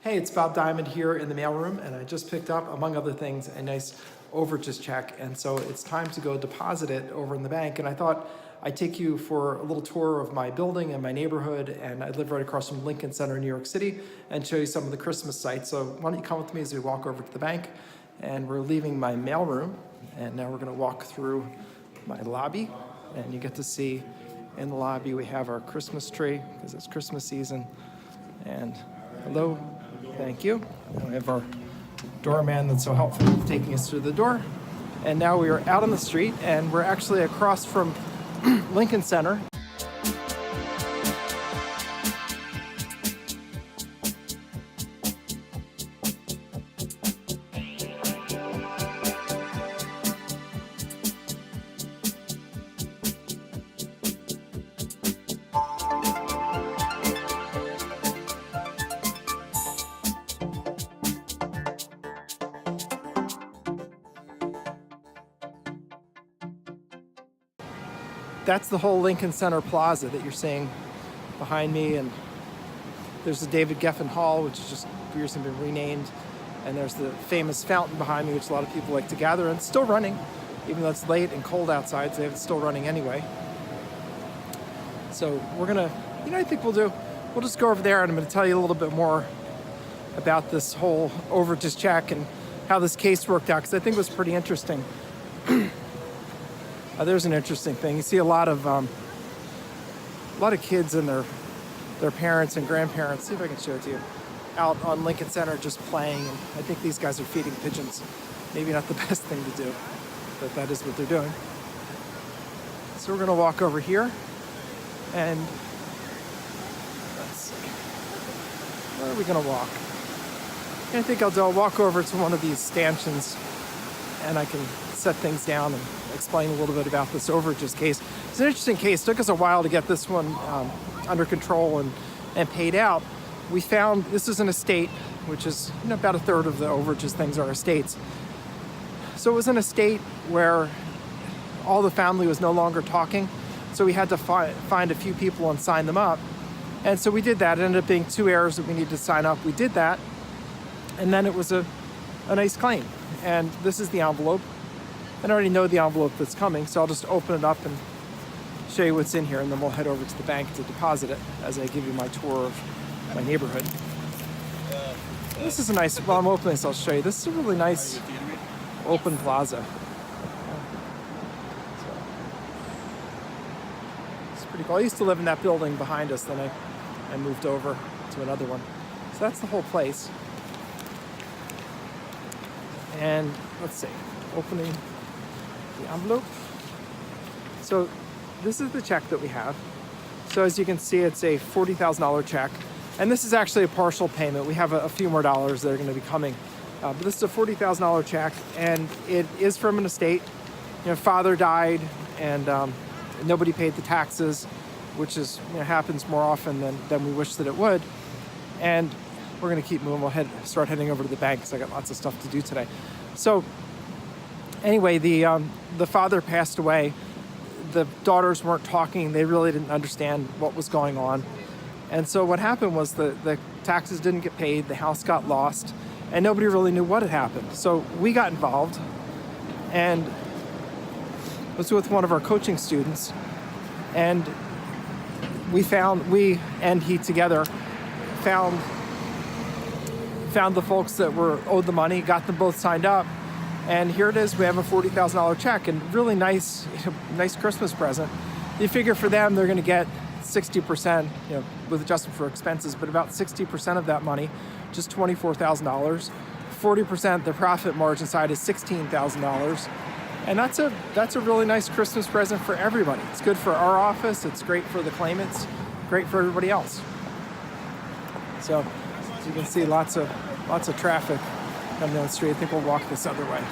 Hey, it's Bob Diamond here in the mailroom, and I just picked up, among other things, a nice overages check, and so it's time to go deposit it over in the bank. And I thought I'd take you for a little tour of my building and my neighborhood, and I live right across from Lincoln Center in New York City, and show you some of the Christmas sights. So why don't you come with me as we walk over to the bank, and we're leaving my mailroom, and now we're gonna walk through my lobby, and you get to see in the lobby we have our Christmas tree, because it's Christmas season, and hello. Thank you. We have our doorman that's so helpful with taking us through the door. And now we are out on the street, and we're actually across from Lincoln Center. That's the whole Lincoln Center Plaza that you're seeing behind me, and there's the David Geffen Hall, which is just recently been renamed, and there's the famous fountain behind me, which a lot of people like to gather, and it's still running, even though it's late and cold outside, so it's still running anyway. So we're gonna, I think we'll just go over there, and I'm gonna tell you a little bit more about this whole overages check and how this case worked out, because I think it was pretty interesting. There's an interesting thing. You see a lot of kids and their parents and grandparents. See if I can show it to you. Out on Lincoln Center just playing. And I think these guys are feeding pigeons. Maybe not the best thing to do, but that is what they're doing. So we're gonna walk over here, and let's see. Where are we gonna walk? I think I'll walk over to one of these stanchions, and I can set things down and explain a little bit about this overages case. It's an interesting case. It took us a while to get this one under control and paid out. We found this is an estate, which is about a third of the overages things are estates. So it was an estate where all the family was no longer talking, so we had to find a few people and sign them up. And so we did that. It ended up being 2 heirs that we needed to sign up. We did that, and then it was a nice claim. And this is the envelope. I already know the envelope that's coming, so I'll just open it up and show you what's in here, and then we'll head over to the bank to deposit it as I give you my tour of my neighborhood. This is a nice, while I'm opening this, I'll show you. This is a really nice open plaza. So, it's pretty cool. I used to live in that building behind us, then I moved over to another one. So that's the whole place. And let's see, opening the envelope. So this is the check that we have. So as you can see, it's a $40,000 check. And this is actually a partial payment. We have a few more dollars that are gonna be coming. But this is a $40,000 check, and it is from an estate. Father died, and nobody paid the taxes, which is happens more often than we wish that it would. And we're gonna keep moving. We'll start heading over to the bank because I got lots of stuff to do today. So anyway, the father passed away. The daughters weren't talking. They really didn't understand what was going on. And so what happened was the taxes didn't get paid, the house got lost, and nobody really knew what had happened. So we got involved, and I was with one of our coaching students, and we and he together found the folks that were owed the money, got them both signed up, and here it is. We have a $40,000 check, and really nice Christmas present. You figure for them they're going to get 60%, with adjustment for expenses, but about 60% of that money, just $24,000. 40%, the profit margin side is $16,000, and that's a really nice Christmas present for everybody. It's good for our office. It's great for the claimants. Great for everybody else. So. As you can see, lots of traffic coming down the street. I think we'll walk this other way.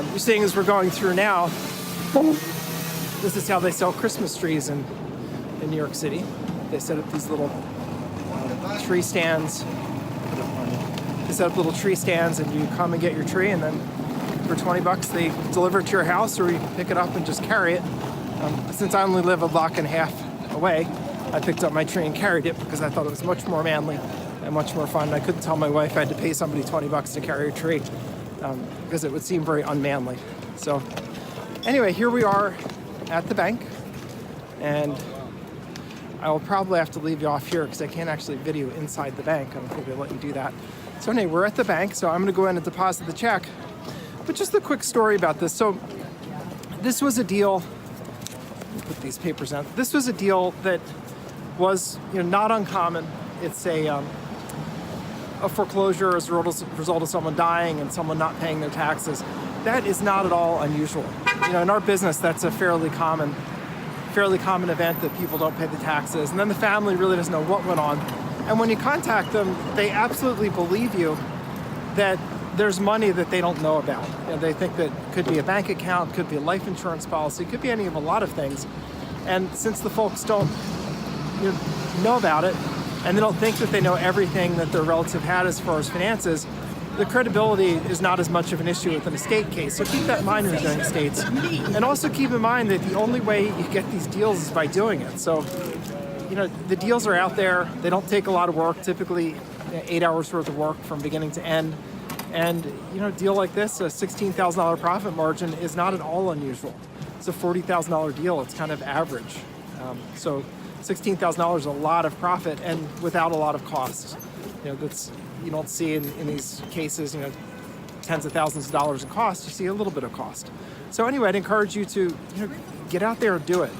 You're seeing as we're going through now, this is how they sell Christmas trees in New York City. They set up these little tree stands, put a They set up little tree stands, and you come and get your tree, and then for 20 bucks they deliver it to your house, or you pick it up and just carry it. Since I only live a block and a half away, I picked up my tree and carried it because I thought it was much more manly and much more fun. I couldn't tell my wife I had to pay somebody 20 bucks to carry a tree because it would seem very unmanly. So anyway, here we are at the bank, and I will probably have to leave you off here because I can't actually video inside the bank. I don't think they let you do that. So anyway, we're at the bank, so I'm going to go in and deposit the check. But just a quick story about this. So this was a deal. Let me put these papers out. This was a deal that was, not uncommon. It's a foreclosure as a result of someone dying and someone not paying their taxes. That is not at all unusual. In our business, that's a fairly common event, that people don't pay the taxes, and then the family really doesn't know what went on. And when you contact them, they absolutely believe you that there's money that they don't know about. They think that could be a bank account, could be a life insurance policy, could be any of a lot of things. And since the folks don't know about it, and they don't think that they know everything that their relative had as far as finances, the credibility is not as much of an issue with an estate case. So keep that in mind when you're doing estates. And also keep in mind that the only way you get these deals is by doing it. So, the deals are out there. They don't take a lot of work, typically 8 hours worth of work from beginning to end. And, a deal like this, a $16,000 profit margin, is not at all unusual. It's a $40,000 deal. It's kind of average. So $16,000 is a lot of profit and without a lot of costs. That's, you don't see in these cases, tens of thousands of dollars in cost. You see a little bit of cost. So anyway, I'd encourage you to get out there and do it.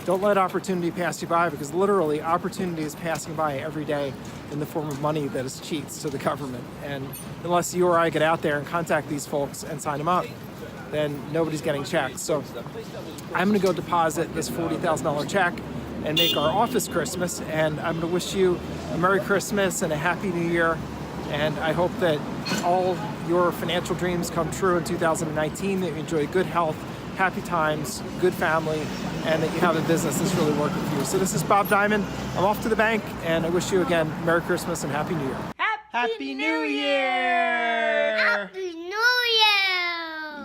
Don't let opportunity pass you by, because literally opportunity is passing by every day in the form of money that is cheats to the government. And unless you or I get out there and contact these folks and sign them up, then nobody's getting checks. So I'm going to go deposit this $40,000 check and make our office Christmas. And I'm going to wish you a Merry Christmas and a Happy New Year. And I hope that all your financial dreams come true in 2019, that you enjoy good health, happy times, good family, and that you have a business that's really working for you. So this is Bob Diamond. I'm off to the bank, and I wish you again Merry Christmas and Happy New Year. Happy New Year!